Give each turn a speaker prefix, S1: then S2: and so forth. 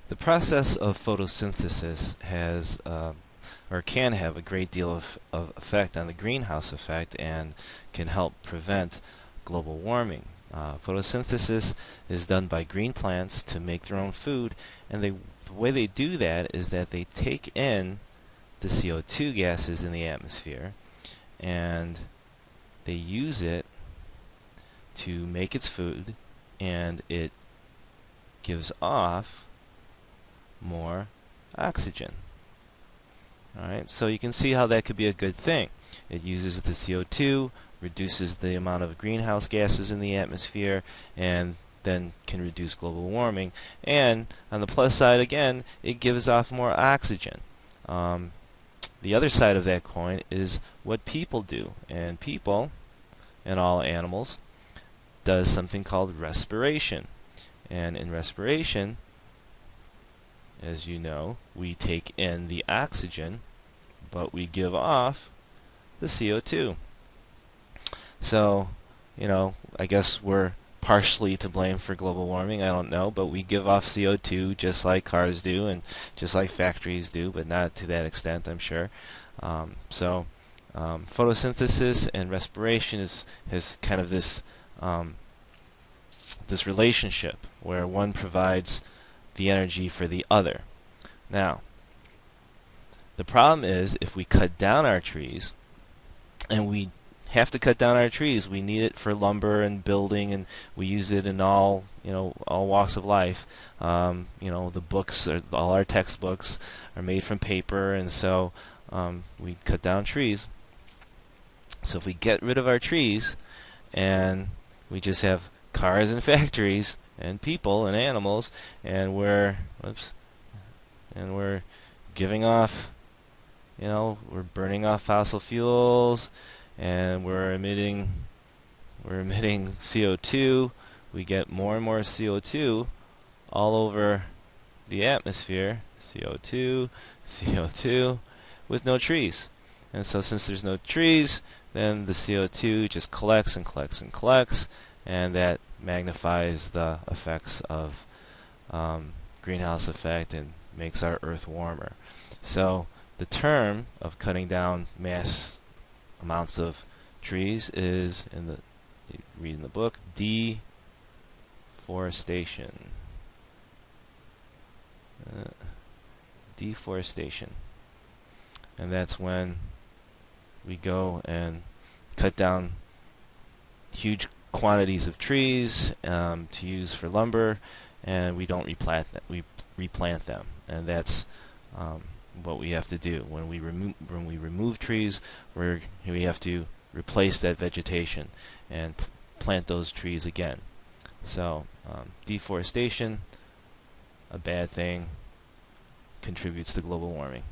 S1: The process of photosynthesis has or can have a great deal of effect on the greenhouse effect and can help prevent global warming. Photosynthesis is done by green plants to make their own food, and the way they do that is that they take in the CO2 gases in the atmosphere and they use it to make its food, and it gives off more oxygen. Alright, so you can see how that could be a good thing. It uses the CO2, reduces the amount of greenhouse gases in the atmosphere, and then can reduce global warming. And on the plus side, again, it gives off more oxygen. The other side of that coin is what people do. And people, and all animals, does something called respiration. And in respiration, as you know, we take in the oxygen, but we give off the CO2. So, I guess we're partially to blame for global warming, I don't know, but we give off CO2 just like cars do and just like factories do, but not to that extent, I'm sure. Photosynthesis and respiration has kind of this relationship where one provides the energy for the other. Now, the problem is if we cut down our trees, and we have to cut down our trees, we need it for lumber and building, and we use it in all walks of life. The books, all our textbooks are made from paper, and so we cut down trees. So if we get rid of our trees and we just have cars and factories and people and animals, and we're giving off, we're burning off fossil fuels, and we're emitting CO2. We get more and more CO2 all over the atmosphere, CO2, with no trees. And so since there's no trees, then the CO2 just collects and collects and collects, and that magnifies the effects of greenhouse effect and makes our Earth warmer. So the term of cutting down mass amounts of trees is, you read in the book, deforestation. Deforestation. And that's when we go and cut down huge quantities of trees to use for lumber, and we don't replant them. We replant them, and that's what we have to do. When we remove trees, we have to replace that vegetation and plant those trees again. So deforestation, a bad thing, contributes to global warming.